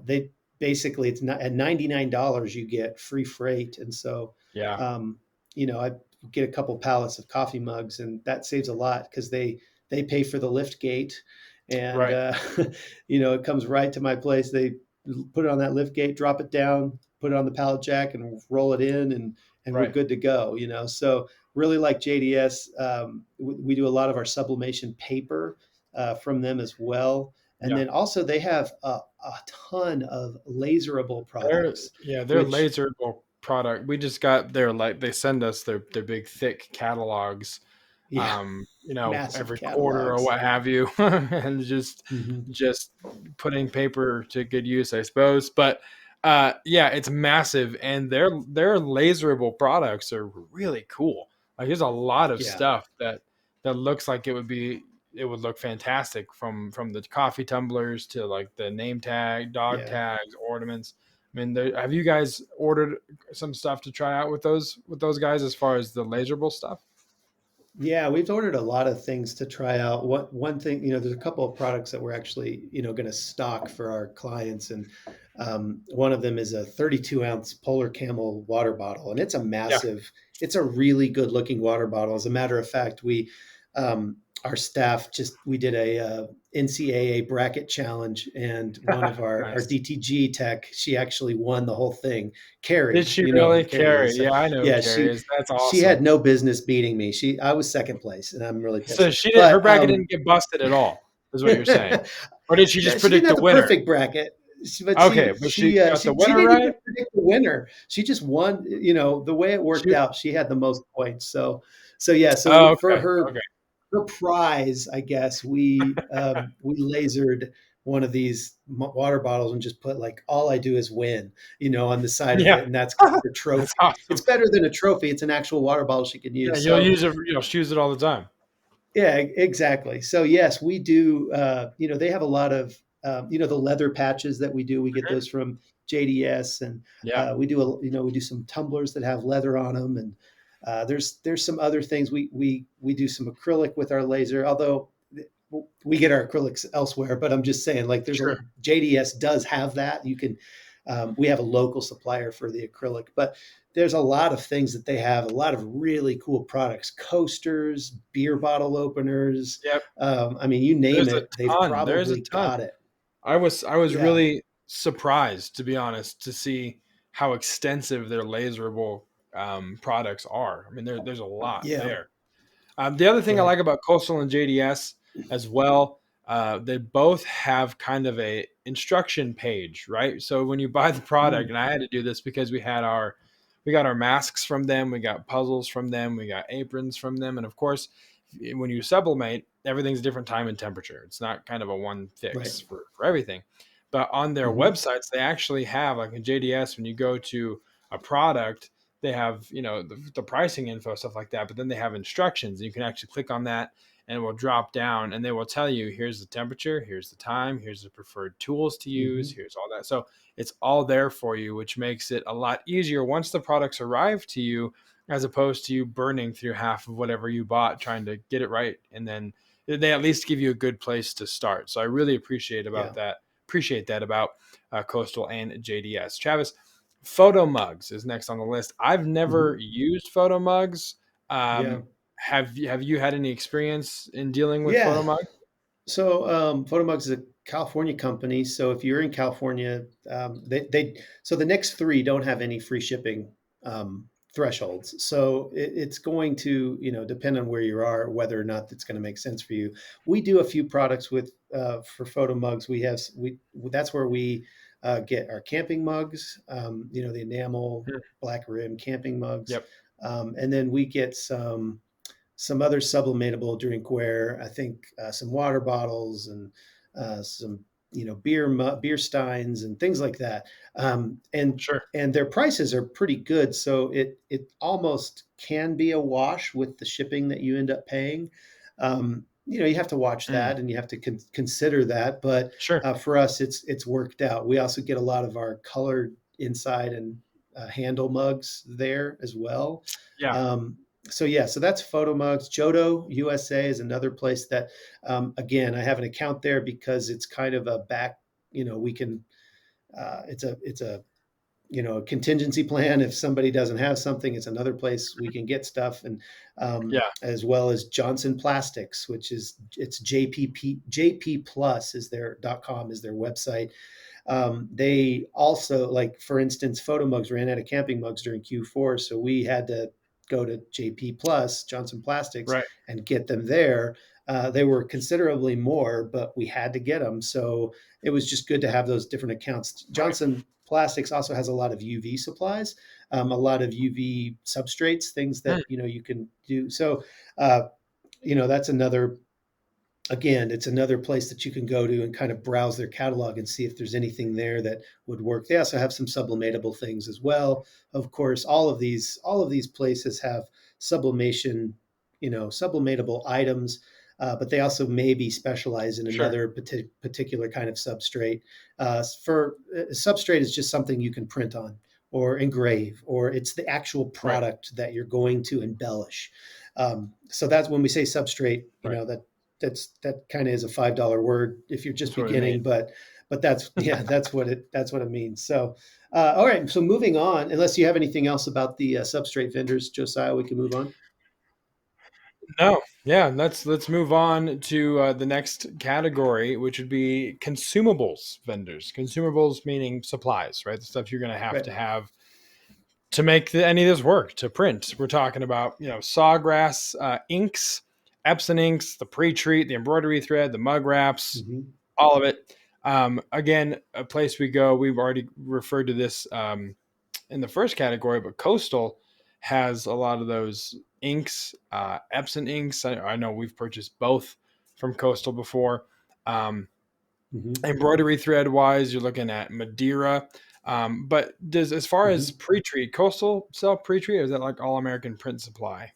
They basically it's not at $99 you get free freight, and so Yeah. um, I get a couple pallets of coffee mugs, and that saves a lot because they pay for the lift gate, and Right. it comes right to my place. They put it on that lift gate, drop it down. put it on the pallet jack and roll it in, and we're Right. good to go. So really like JDS. We do a lot of our sublimation paper from them as well. And Yeah. then also they have a ton of laserable Their products, their which laserable product. We just got their they send us their big thick catalogs, yeah, massive every quarter or catalogs. what have you, and Hmm. just putting paper to good use, I suppose. But yeah, it's massive, and their laserable products are really cool. Like there's a lot of Yeah, stuff that looks like it would look fantastic from the coffee tumblers to like the name tag, dog yeah. tags, ornaments. I mean, have you guys ordered some stuff to try out with those guys as far as the laserable stuff? Yeah, we've ordered a lot of things to try out. One thing, there's a couple of products that we're actually, going to stock for our clients, and one of them is a 32-ounce Polar Camel water bottle, and it's a Yeah, massive, it's a really good looking water bottle. As a matter of fact, our staff we did a NCAA bracket challenge, and one of our nice. DTG tech, she actually won the whole thing. Did Carrie, she really? Carrie Carrie? is, Yeah, I know who yeah, Carrie is. That's she had awesome. no business beating me. I was second place, and I'm really So pissed. she did her But bracket didn't get busted at all, is what you're saying, or did she no, just she didn't predict have the the winner? perfect bracket, but Okay, but she got the she winner didn't even right. predict the winner. She just won. The way it worked She. out, she had the most points. So yeah. So Oh, for okay. Okay. her prize, I guess we lasered one of these water bottles and just put like "all I do is win," on the side of Yeah, it, and that's kind of her that's trophy. It's awesome. better than a trophy. It's an actual water bottle she can Yeah, use. you'll So use it. She uses it all the time. yeah, exactly. So yes, we do. They have a lot of the leather patches that we do. We get Mhm. those from JDS, and Yeah, we do some tumblers that have leather on them, and there's some other things. We do some acrylic with our laser, although we get our acrylics elsewhere. But I'm just saying, like, sure. JDS does have that. You can. We have a local supplier for the acrylic, but there's a lot of things that they have, a lot of really cool products, coasters, beer bottle openers. Yep. I mean, you name There's a it, they've ton. There's a probably ton. got it. I was Yeah. really surprised, to be honest, to see how extensive their laserable products are. I mean, there's a lot Yeah. there. The other thing I Right. like about Coastal and JDS as well, they both have kind of a instruction page, right? So when you buy the product, Mm. and I had to do this because we got our masks from them, we got puzzles from them, we got aprons from them, and of course, when you sublimate, everything's a different time and temperature. It's not kind of a one Right. fix for everything. But on their Hmm. websites, they actually have, like in JDS, when you go to a product, they have the pricing info, stuff like that, but then they have instructions. You can actually click on that and it will drop down and they will tell you, here's the temperature, here's the time, here's the preferred tools to use, Hmm. here's all that. So it's all there for you, which makes it a lot easier once the products arrive to you, as opposed to you burning through half of whatever you bought trying to get it right. And then they at least give you a good place to start. So I really Yeah. appreciate that about Coastal and JDS. Travis, photo mugs is next on the list. I've never Hmm. used photo mugs. Yeah. Have you had any experience in dealing with photo Yeah. mugs? So Photomux is a California company. So if you're in California, so the next three don't have any free shipping thresholds. So it's going to depend on where you are whether or not it's going to make sense for you. We do a few products with for photo mugs. We that's where we get our camping mugs. The enamel Hmm. black rim camping mugs, Yep. and then we get some other sublimatable drinkware. I think some water bottles and some beer steins and things like that. And Sure. their prices are pretty good, so it almost can be a wash with the shipping that you end up paying. You have to watch Mm, that and you have to consider that, but sure. for us, it's worked out. We also get a lot of our colored inside and handle mugs there as well. Yeah. Um, so yeah, so that's photo mugs. Jodo USA is another place that, again, I have an account there because it's kind of a back. We can. It's a a contingency plan. If somebody doesn't have something, it's another place we can get stuff, and Yeah. as well as Johnson Plastics, which is it's JPP JP Plus is their .com is their website. They also, like, for instance, photo mugs ran out of camping mugs during Q4. So we had to go to JP Plus, Johnson Plastics, Right. and get them there. They were considerably more, but we had to get them. So it was just good to have those different accounts. Right. Johnson Plastics also has a lot of UV supplies, a lot of UV substrates, things that, you can do. So, uh, that's another, again, it's another place that you can go to and kind of browse their catalog and see if there's anything there that would work. They also have some sublimatable things as well. Of course, all of these places have sublimation, sublimatable items, but they also maybe specialize in Sure. another particular kind of substrate. For substrate is just something you can print on or engrave, or it's the actual Right. product that you're going to embellish. So that's when we say substrate, Right. that kind of is a $5 word if you're just That's what it beginning, means. but that's yeah, that's what it means. So, all right. So moving on, unless you have anything else about the substrate vendors, Josiah, we can move on. No, yeah, let's move on to the next category, which would be consumables vendors. Consumables meaning supplies, right? The stuff you're going Right. to have to make any of this work, to print. We're talking about, sawgrass inks, Epson inks, the pre-treat, the embroidery thread, the mug wraps, Hmm. all of it. Again, a place we go. We've already referred to this in the first category, but Coastal has a lot of those inks, Epson inks. I know we've purchased both from Coastal before. Um, Hmm. Embroidery thread wise, you're looking at Madeira. But as far as Hmm. pre-treat, Coastal sell pre-treat, or is that like All American Print Supply?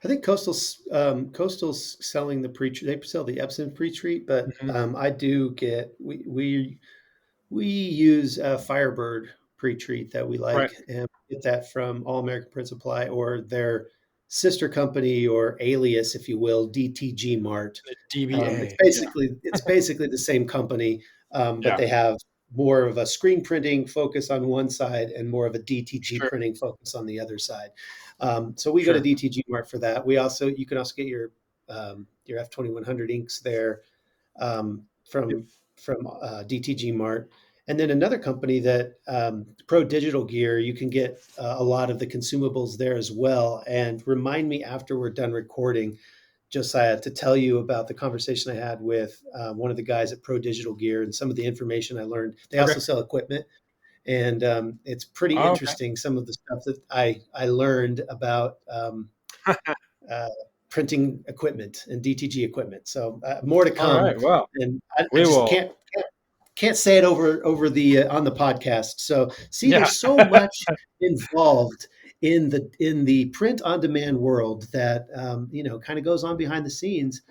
I think Coastal's selling the pre. They sell the Epson pre-treat, but Hmm. I do get we use a Firebird pre-treat that we Right. like, and we get that from All American Print Supply or their sister company or alias, if you will, DTG Mart. The It's DBA. Yeah. basically the same company, but Yeah. they have more of a screen printing focus on one side and more of a DTG Sure. printing focus on the other side. So we go to Sure. DTG Mart for that. You can also get your F2100 inks there, Yep. from DTG Mart. And then another company that Pro Digital Gear, you can get a lot of the consumables there as well. And remind me after we're done recording, Josiah, to tell you about the conversation I had with one of the guys at Pro Digital Gear and some of the information I learned. They Okay. also sell equipment, and it's pretty Oh, okay. interesting, some of the stuff that I learned about uh, printing equipment and DTG equipment. So more to All come, right. Well, and I we just will. can't say it over the on the podcast. So see, Yeah. there's so much involved in the print on demand world that kind of goes on behind the scenes.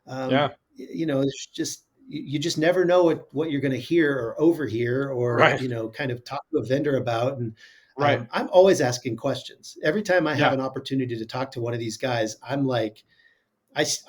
Yeah. It's just you just never know what you're going to hear or overhear or Right. kind of talk to a vendor about. And Right. I'm always asking questions every time I have Yeah. an opportunity to talk to one of these guys. I'm like,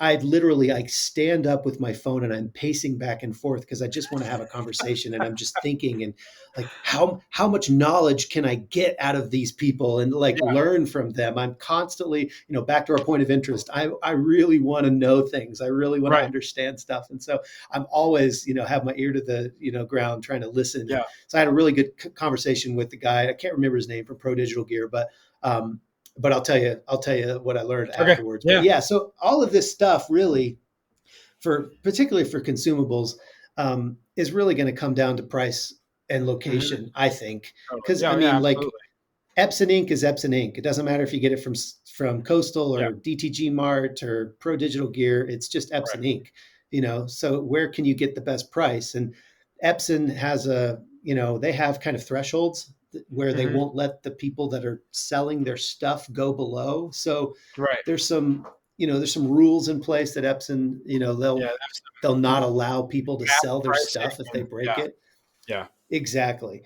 I literally I stand up with my phone and I'm pacing back and forth because I just want to have a conversation, and I'm just thinking, and like how much knowledge can I get out of these people and like Yeah. learn from them. I'm constantly, back to our point of interest. I really want to know things. I really want to Right. understand stuff. And so I'm always, have my ear to the, ground trying to listen. And Yeah. so I had a really good conversation with the guy. I can't remember his name, from Pro Digital Gear, um, but I'll tell you what I learned Okay. afterwards. But Yeah. yeah, so all of this stuff really, particularly for consumables, is really going to come down to price and Hmm. location, I think. Totally. Because I Yeah. Yeah. mean, like, Absolutely. Epson ink is Epson ink. It doesn't matter if you get it from Coastal Yeah. or DTG Mart or Pro Digital Gear. It's just Right. Epson ink. So where can you get the best price? And Epson has they have kind of thresholds where they Hmm. won't let the people that are selling their stuff go below. So Right. there's some rules in place that Epson, Yeah. they'll not allow people to Map sell their pricing. stuff if they And break yeah. it. Yeah. Exactly.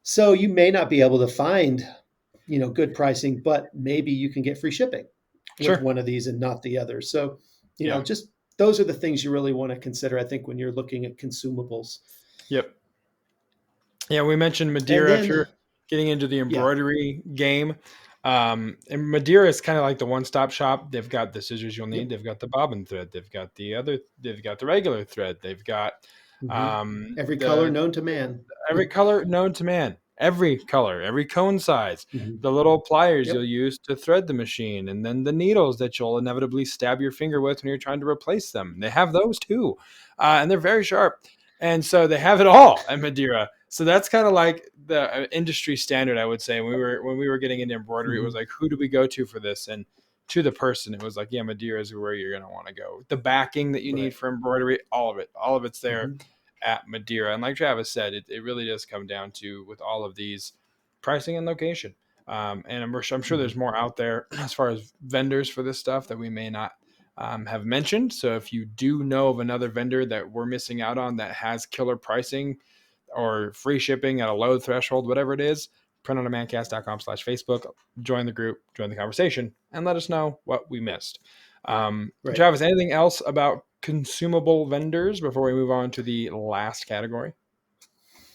So you may not be able to find, good pricing, but maybe you can get free shipping with Sure. one of these and not the other. So, Yeah. just those are the things you really want to consider, I think, when you're looking at consumables. Yep. Yeah, we mentioned And Madeira. If you're then, getting into the yeah, embroidery game, and Madeira is kind of like the one-stop shop. They've got the scissors you'll yep, need. They've got the bobbin thread. They've got the regular thread. They've got Every color The known to man. every color known to man, every color, every cone size, Mhm. the little pliers you'll Yep. use to thread the machine, and then the needles that you'll inevitably stab your finger with when you're trying to replace them. They have those too, and they're very sharp. And so they have it all at Madeira. So that's kind of like the industry standard, I would say. When we were getting into embroidery, it was Mhm. like, who do we go to for this? And to the person, it was like, yeah, Madeira is where you're going to want to go. The backing that you need Right. for embroidery, all of it's there Mhm. at Madeira. And like Travis said, it really does come down to, with all of these, pricing and location. And I'm sure there's Mhm. more out there as far as vendors for this stuff that we may not have mentioned. So if you do know of another vendor that we're missing out on that has killer pricing or free shipping at a low threshold, whatever it is, printondemandcast.com/Facebook, join the group, join the conversation, and let us know what we missed. Right. Travis, anything else about consumable vendors before we move on to the last category?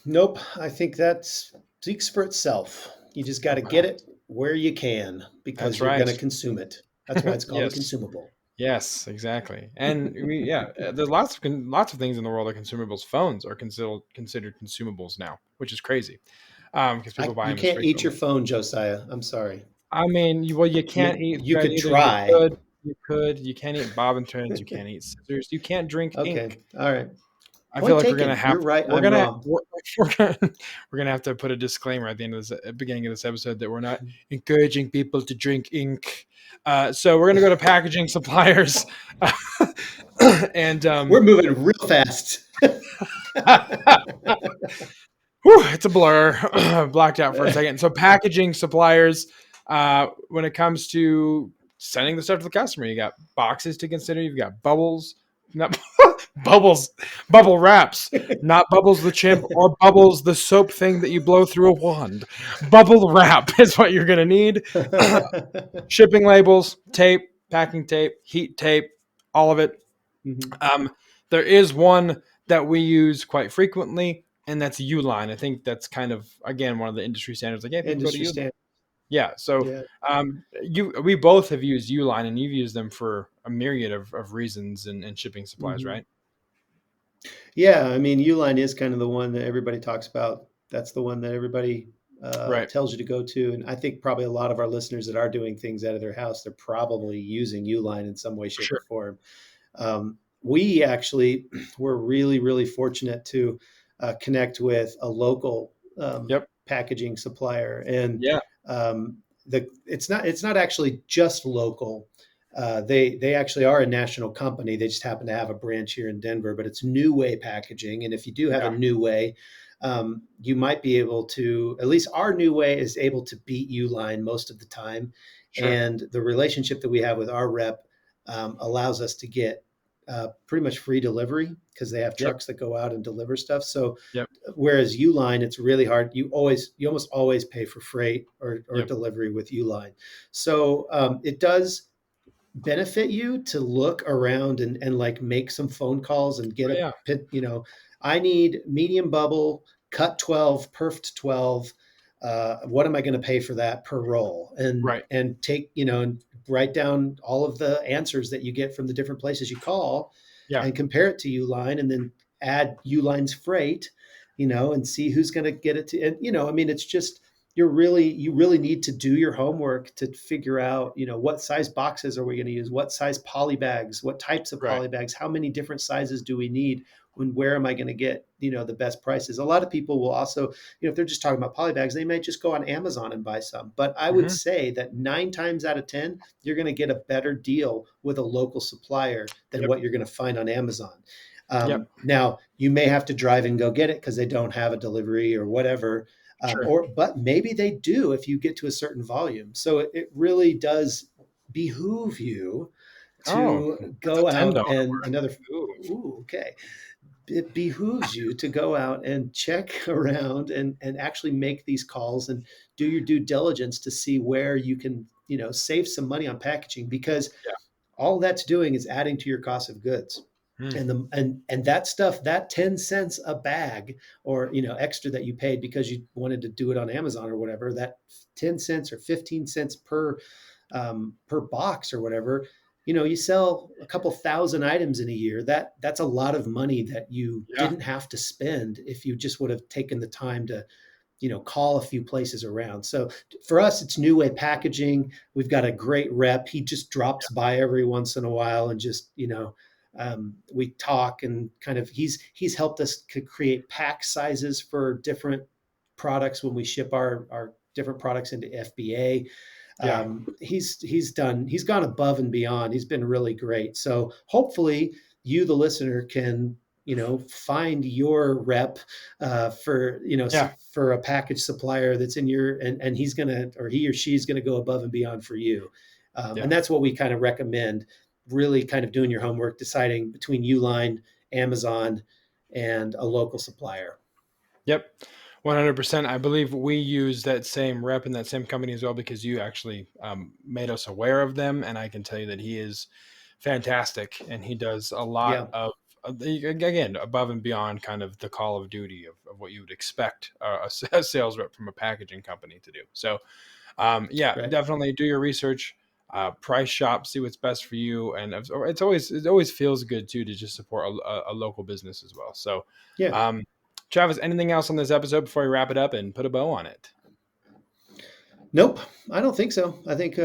Nope. I think that speaks for itself. You just got to Okay, get it where you can because that's you're going right. to consume it. That's why it's called a Yes, consumable. yes, exactly. And there's lots of things in the world of consumables. Phones are considered consumables now, which is crazy because people buy You them as can't eat your frequently. phone, Josiah. I'm sorry. I mean, you I can't mean, eat you thread could either. You try. could, you can't eat bobbin threads. You can't eat scissors. You can't drink Okay. ink. All right. I feel Point like we're gonna taken. have You're right. we're I'm gonna wrong. we're, we're gonna we're gonna have to put a disclaimer at the end of this beginning of this episode that we're not encouraging people to drink ink. So we're gonna go to packaging suppliers, and We're moving real fast. whew, it's a blur. Blacked out for a second. So packaging suppliers, when it comes to sending the stuff to the customer, you got boxes to consider. You've got bubbles, not bubbles, bubble wraps, not Bubbles the chimp or Bubbles the soap thing that you blow through a wand. Bubble wrap is what you're gonna need. Shipping labels, tape, packing tape, heat tape, all of it. Mhm. Um, there is one that we use quite frequently, and that's Uline. I think that's kind of, again, one of the industry standards. Like, yeah, people go to Industry Uline. standard. Yeah. So Yeah. we both have used Uline, and you've used them for a myriad of reasons and shipping supplies, Mhm. right? Yeah, I mean, Uline is kind of the one that everybody talks about. That's the one that everybody Right. tells you to go to. And I think probably a lot of our listeners that are doing things out of their house, they're probably using Uline in some way, shape, or Sure. form. We actually were really, really fortunate to connect with a local Yep. packaging supplier, and Yeah. it's not actually just local. They actually are a national company. They just happen to have a branch here in Denver, but it's New Way Packaging. And if you do have a Yeah. New Way, you might be able to, at least our New Way is able to beat Uline most of the time. Sure. And the relationship that we have with our rep allows us to get pretty much free delivery because they have Yep. trucks that go out and deliver stuff. So Yep. whereas Uline, it's really hard. You almost always pay for freight or Yep. delivery with Uline. So it does benefit you to look around and like make some phone calls and get Oh, a yeah. pit, I need medium bubble, cut 12, perfed 12. What am I going to pay for that per roll? Right. And take, and write down all of the answers that you get from the different places you call Yeah. and compare it to Uline and then add Uline's freight, and see who's going to get it to, and, I mean, it's just, you really need to do your homework to figure out, what size boxes are we going to use, what size poly bags, what types of Right. poly bags, how many different sizes do we need, where am I going to get, the best prices. A lot of people will also, if they're just talking about poly bags, they might just go on Amazon and buy some. But I would Hmm. say that 9 times out of 10, you're going to get a better deal with a local supplier than Yep. what you're going to find on Amazon. Yep. Now you may have to drive and go get it because they don't have a delivery or whatever. Sure. But maybe they do if you get to a certain volume. So it really does behoove you Oh, to that's a go out $10 and word. Ooh. okay. It behooves you to go out and check around and actually make these calls and do your due diligence to see where you can, save some money on packaging because Yeah. all that's doing is adding to your cost of goods. Hmm. And that stuff, that 10 cents a bag or extra that you paid because you wanted to do it on Amazon or whatever, that 10 cents or 15 cents per box or whatever, you sell a couple thousand items in a year. That's a lot of money that you didn't have to spend if you just would have taken the time to, call a few places around. So for us, it's New Way Packaging. We've got a great rep. He just drops by every once in a while and just, we talk and kind of, he's helped us create pack sizes for different products when we ship our different products into FBA. He's gone above and beyond. He's been really great. So hopefully you, the listener, can, find your rep for a package supplier that's in your, and he's gonna, or he or she's gonna go above and beyond for you. And that's what we kind of recommend, really kind of doing your homework, deciding between Uline, Amazon, and a local supplier. Yep. 100%. I believe we use that same rep and that same company as well, because you actually made us aware of them. And I can tell you that he is fantastic, and he does a lot of, again, above and beyond kind of the call of duty of what you would expect a sales rep from a packaging company to do. So definitely do your research, price shop, see what's best for you. And it always feels good too, to just support a local business as well. So Travis, anything else on this episode before we wrap it up and put a bow on it? Nope, I don't think so. I think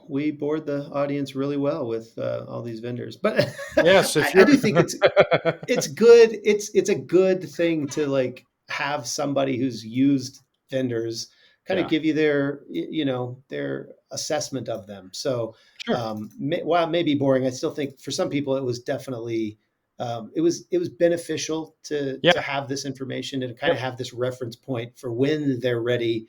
we bored the audience really well with all these vendors. But yes, I do think it's good. It's a good thing to like have somebody who's used vendors kind of give you their assessment of them. So while it may be boring, I still think for some people it was definitely it was beneficial to have this information and kind of have this reference point for when they're ready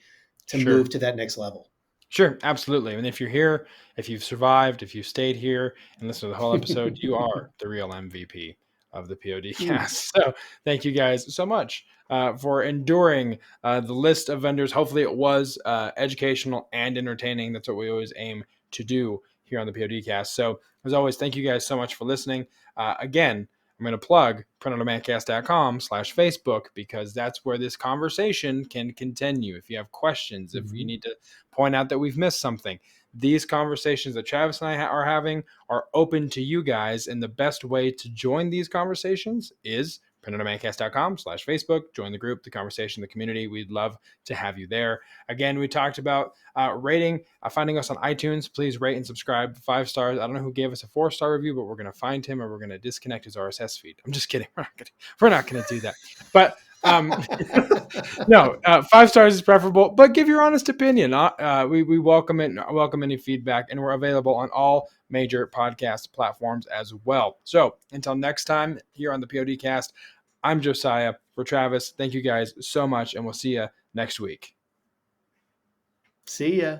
to move to that next level. Sure, absolutely. And if you're here, if you've survived, if you've stayed here and listened to the whole episode, you are the real MVP of the PODcast. So thank you guys so much for enduring the list of vendors. Hopefully it was educational and entertaining. That's what we always aim to do here on the PODcast. So as always, thank you guys so much for listening. Again, I'm going to plug printondemandcast.com/Facebook, because that's where this conversation can continue. If you have questions, if you need to point out that we've missed something, these conversations that Travis and I are having are open to you guys. And the best way to join these conversations is printondemandcast.com/Facebook. Join the group, the conversation, the community. We'd love to have you there. Again, we talked about rating, finding us on iTunes. Please rate and subscribe. 5 stars. I don't know who gave us a 4-star review, but we're going to find him and we're going to disconnect his RSS feed. I'm just kidding. We're not going to do that. But no, 5 stars is preferable, but give your honest opinion. We welcome it. Welcome any feedback, and we're available on all major podcast platforms as well. So until next time here on the PODcast, I'm Josiah for Travis. Thank you guys so much, and we'll see you next week. See ya.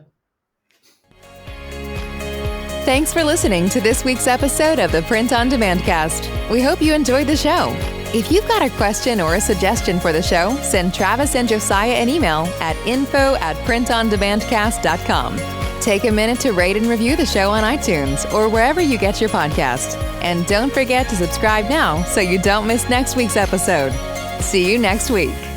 Thanks for listening to this week's episode of the Print on Demand Cast. We hope you enjoyed the show. If you've got a question or a suggestion for the show, send Travis and Josiah an email at info@printondemandcast.com. Take a minute to rate and review the show on iTunes or wherever you get your podcast. And don't forget to subscribe now so you don't miss next week's episode. See you next week.